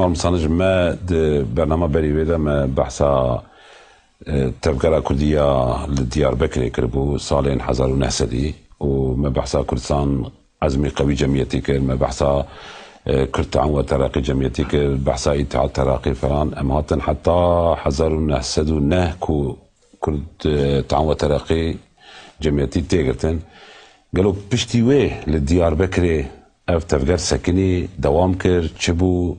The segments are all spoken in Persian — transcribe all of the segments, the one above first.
كمال مصانج ما برنامج بريويدا ما بحثا تفكرة كردية لديار بكري كربو صالين حزارو نحسدي وما بحثا كردستان عزمي قوي جمعيتي كر ما بحثا كرد تعاون وتراقي جمعيتي كر بحثا اتحاد تراقي فران امهاتن حتى حزارو نحسدو نهكو كرد تعاون وتراقي جمعيتي تيغرتن قالوا بشتي ويه لديار بكري اف تفكر سكني دوام كر چبو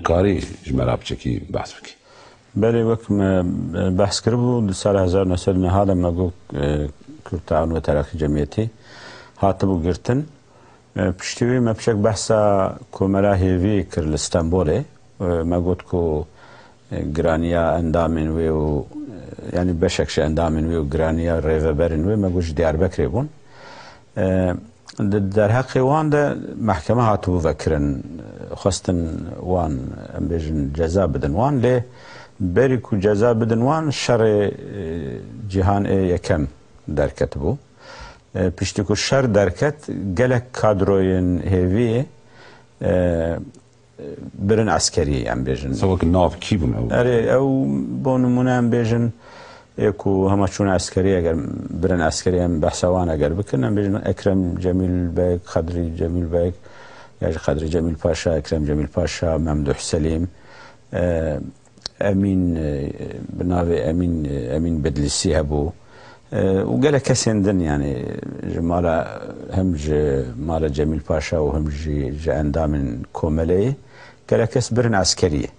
كاري جمرا بچكي بحث بكي بله وقت بحث کربو سال 1900 هذا ما قلت كرد تعاون وتراقي جمعيتي هاتبو گرتن پشتوی ما بشك بحثا كومرا هيفي كر لإسطنبول ما قلت كو گرانيا اندامن و يعني بشكش اندامن و گرانيا ريفبرن و ما قلت ديار بكري بون در حق وان ده محكمة هاتو فكرن خواستن وان بيجن جزا بدن وان ليه بريكو جزا بدن وان شر جهان يكم در كتبو پشتیکو شر درکت گلک کادروین هیوی برن عسکری ام بیجن سواک ناف کی بون او بونمونه ام بیجن اكو هما شون عسكري اگر برن عسكري ام بحثوان اگر بكن ام بیجن اکرم جمیل بیگ خضری جمیل بیگ یا خضری جمیل پاشا اکرم جمیل پاشا ممدوح سلیم امين بناوي امين بدلسي هبو وقال كسندن يعني مالا همج مالا جميل باشا وهمج جاء من كومالي قال كسبرن عسكريه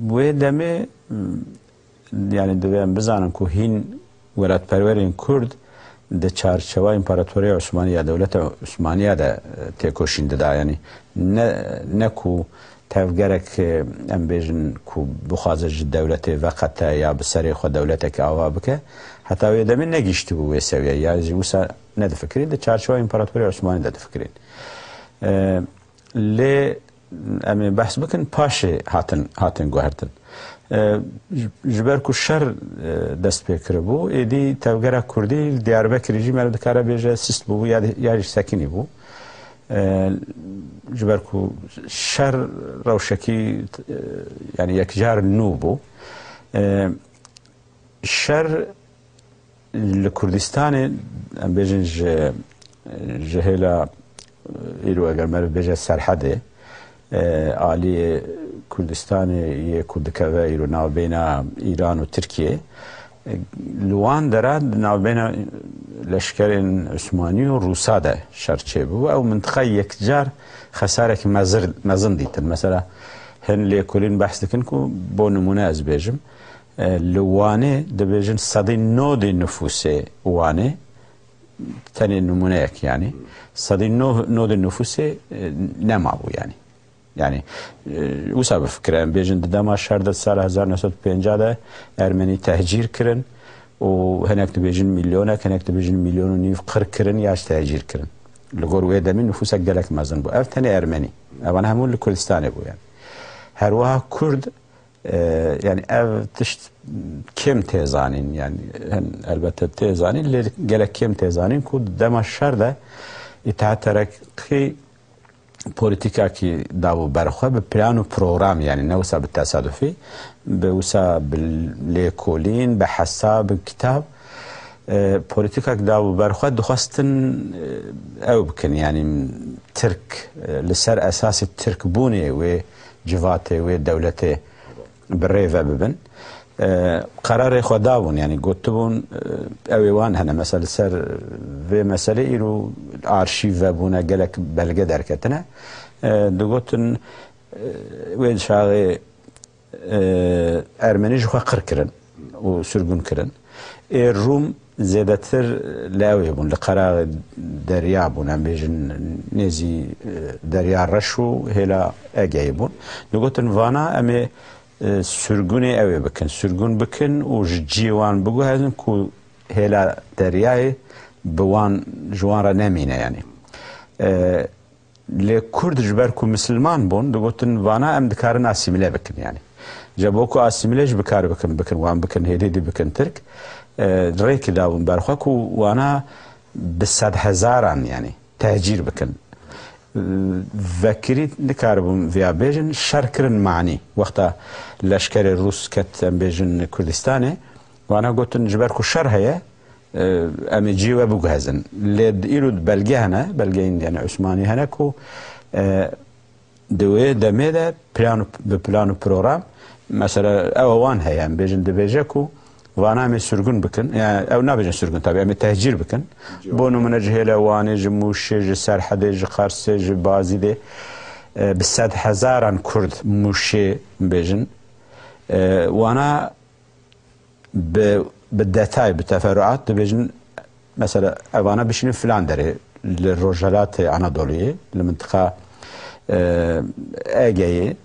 ودمي يعني دوام بزانن كو هين ولات پرورين كرد د چارچوا امپراتوري عثمانيه دولت عثمانيه ده تيكوشين ده يعني نكو تفجرك ام بيجن كو بخازج الدولة وقت يا بسري خو دولتك اوابك حتى اذا من نجشت بو يسوي يا وسا ند فكرين ده چارچوا امبراطوري عثماني ده فكرين ل ام بحث بكن باشي هاتن گوهرتن جبركو شر دست بكربو ايدي تفجر كردي دياربكر ريجي مرد كارا بيجا سيست بو يا ساكني بو جبركو شر روشكي يعني يكجار النوبو شر الكردستان ام بيجن جهلا ايرو اگر مر بيجا سرحده عالي كردستان يكردكا ايرو ناو بين ايران وتركيا لوان دراد ناو بين لشكر عثماني وروسا ده شرچه بو او منطقه يكجار خسارة مزن ديتن مثلا هن ليكولين بحث دكنكو بو نمونه از بيجم لوانه ده بيجن صدي نود النفوسي وانه تاني نمونهك يعني صدي نود النفوسي نمابو يعني وسا بفكره بيجن دما شهر سال 1950 ده ارمني تهجير كرن وهناك تبيجن مليون هناك تبيجن مليون ونيف قر كرن ياش تهجير كرن لغور ويدا من نفوسك قالك مازن بو اف تاني ارمني انا همون لكردستان بو يعني هروها كرد يعني اف تشت كم تيزانين يعني هن البته تيزانين اللي قالك كم تيزانين كود دما الشهر ده اتعترك بوليتيكا كي داو برخوا ببلان وبروغرام يعني نوسا بالتصادفي بوسا بالليكولين بحساب كتاب بوليتيكا داو برخوا دخواستن او بكن يعني ترك لسر اساس الترك بوني وجفاتي ودولتي بالريفة ببن قرار خداون يعني قلتبون اويوان هنا مثلا سر في مسألة إلو الارشيف بونا قالك بلغة دركتنا دقوتن ويد شاغي ارمني جوخا قر كرن وسرقون كرن الروم زيادتر لاوي بون لقرار دريا بون ام بيجن نيزي دريا رشو هلا اجايبون دقوتن فانا امي سرگونی اوی بکن سرگون بکن و جیوان بگو هزن کو هلا دریای بوان جوان را نمینه يعني لكرد جبر کو مسلمان بون دگوتن وانا ام دکارن اسیمیله بکن يعني جابوكو اسیمیلش بکار بکن وان بکن هدیدی بکن ترک ریک داون برخوا کو وانا بصد هزاران يعني تهجير بکن ذكرت نكاربهم فيها بيجن شركرن معني وقتها لشكر الروس كت بيجن كردستاني وانا قلت نجبركو الشر هي امي جيوا بوجهزن لد ايرو بلجي هنا بلجين يعني عثماني هناكو دوي دميدا بلانو بروغرام مثلا اوان هي يعني بيجن دبيجاكو وانا مي سرغون بكن يعني او نابجن سرغون طبعا مي تهجير بكن بونو من جهله واني جموش جسر حدج قرس بازي دي بالسد هزاران كرد موشي بيجن وانا بالدتاي بالتفرعات بيجن مثلا وانا بشني فلاندري للرجالات اناضوليه المنطقه اجاي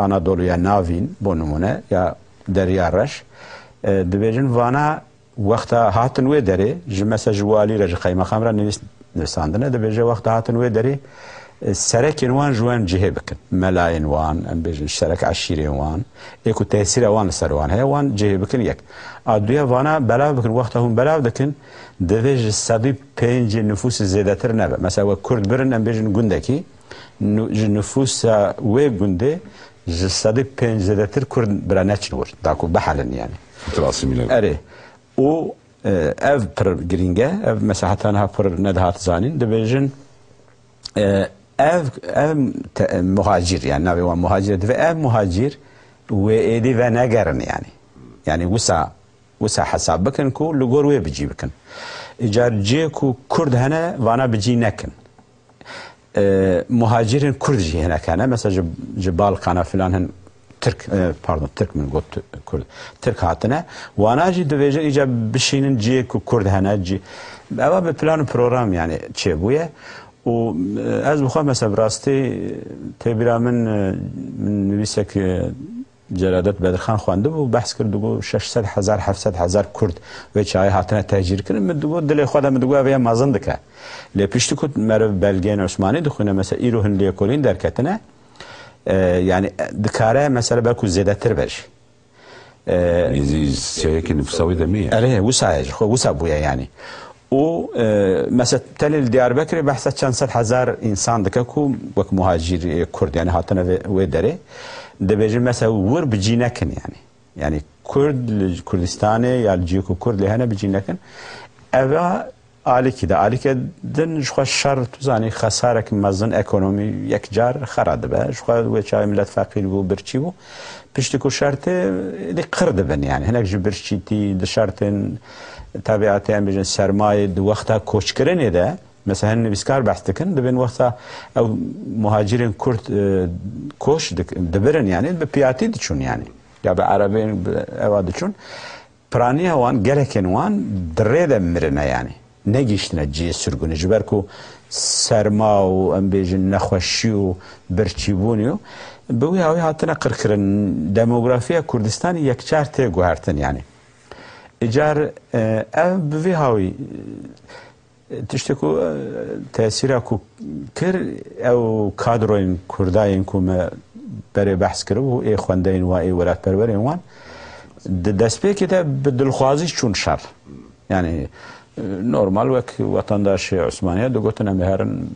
اناضوليا نافين بونمونه يا دريا رش دبيجن وانا وقتها هاتن ويدري جمسا جوالي رج قيمه خمره نساندنا دبيجه وقتها هاتن ويدري سركن وان جوان جهه بكن ملاين وان ام بيجن شرك عشيرين وان ايكو تاثير وان سروان هي وان جهه بكن يك ادويا وانا بلا بكن وقتها هم بلا دكن دبيج الصديب بينج نفوس زيادتر نبا مثلا كرد برن ام بيجن غندكي نفوس وي غندي الصديب بينج زيادتر كرد براناتش نور داكو بحالن يعني اري و اف بر جرينجا اف مساحتها بر ندهات زانين دبيجن اف مهاجر يعني نبي مهاجر اف مهاجر وايدي فناجرن يعني وسع حساب بكن كو لغور وي بيجي بكن اجار جيكو كرد هنا وانا بيجي نكن مهاجرين كرد جي هنا كان مثلا جبال قنا فلان هن ترك باردون ترك من قلت كرد ترك هاتنا وانا جي دبيجن اجا بشينن جيكو كرد هنا جي اوا ببلان بروغرام يعني تشيبويه و از بخوام مثلا براستي تبرا من نویسک جلادت بدرخان خوانده و بحث کرد دو 600,000 700,000 کرد و چای هاتنه تهجیر کردن من دو دل خودم من دو اویا مازن دکه لپیشتی کد مر بلگین عثمانی دخونه مثلا ایرو هن لیکولین در کتنه يعني دكاره مثلا باكو زيادة تربش سياكي نفسوي دمية عليه وسايج خو وسابويا يعني و مثلا تل الدياربكر بحث 500,000 انسان دكاكو وك مهاجر كرد يعني هاتنا ويدري دبيجي مثلا ور بجينكن يعني كرد كردستاني يا الجيكو كرد لهنا بجينكن ابا آلی که دن شخص شر توزانی خسارة مزن اکونومی یک جار خرد به شخص وچای ملت فقیر و برچی و پشتی کو شرط دی قرد بن يعني هناك جبرچی تی د شرطن طبیعت ام بجن سرمایه دو وقتا کوچ کرنه ده مثلا نویسکار بحث دکن دبن وقتا او مهاجرین کرد کوش دبرن يعني بپیاتی دچون يعني یا به عربین اواد دچون پرانی وان گلکن وان درید مرنه يعني نگیشتنه جی سرگونی جبرکو سرما و ام بیجن نخوشی و برچیبونیو بوی هاوی هاتنا قرکرن دموگرافیا کردستان یک چار تی گوهرتن يعني اجار بوی هاوی تشتكو تأثيره كو كر او كادروين كرداين كوما بري بحث كرو اي خواندين و اي ولات بربرين وان دسبي كده بدلخوازي شون شر يعني نورمال وك وطنداش عثمانية دو قوتنا مهارن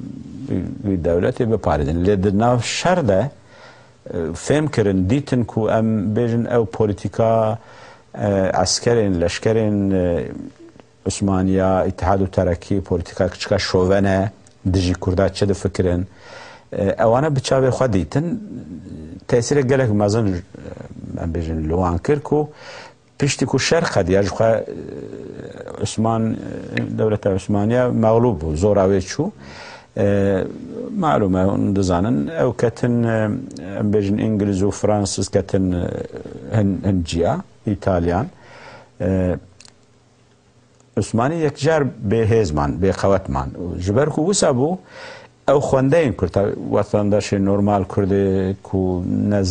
دولتي بباردن لدنا شر ده فهم كرن ديتن كو ام بيجن او بوليتيكا عسكرين لشكرين عثمانية اتحاد وتركي بوليتيكا كشكا شوفنه دجي كردات شد فكرن اوانا بتشابه خديتن تأثير قالك مازن بيجن لوان كركو بيشتكو الشرق دي اجخا عثمان دولة عثمانية مغلوب زوراوي شو معلومة دزانن او كتن بيجن انجليز وفرانسيس كتن هنجيا ايطاليان عثماني يكجار بهزمان بقوتمان جبركو وسابو او خواندين كرتا وطن داشي نورمال كردي كو نز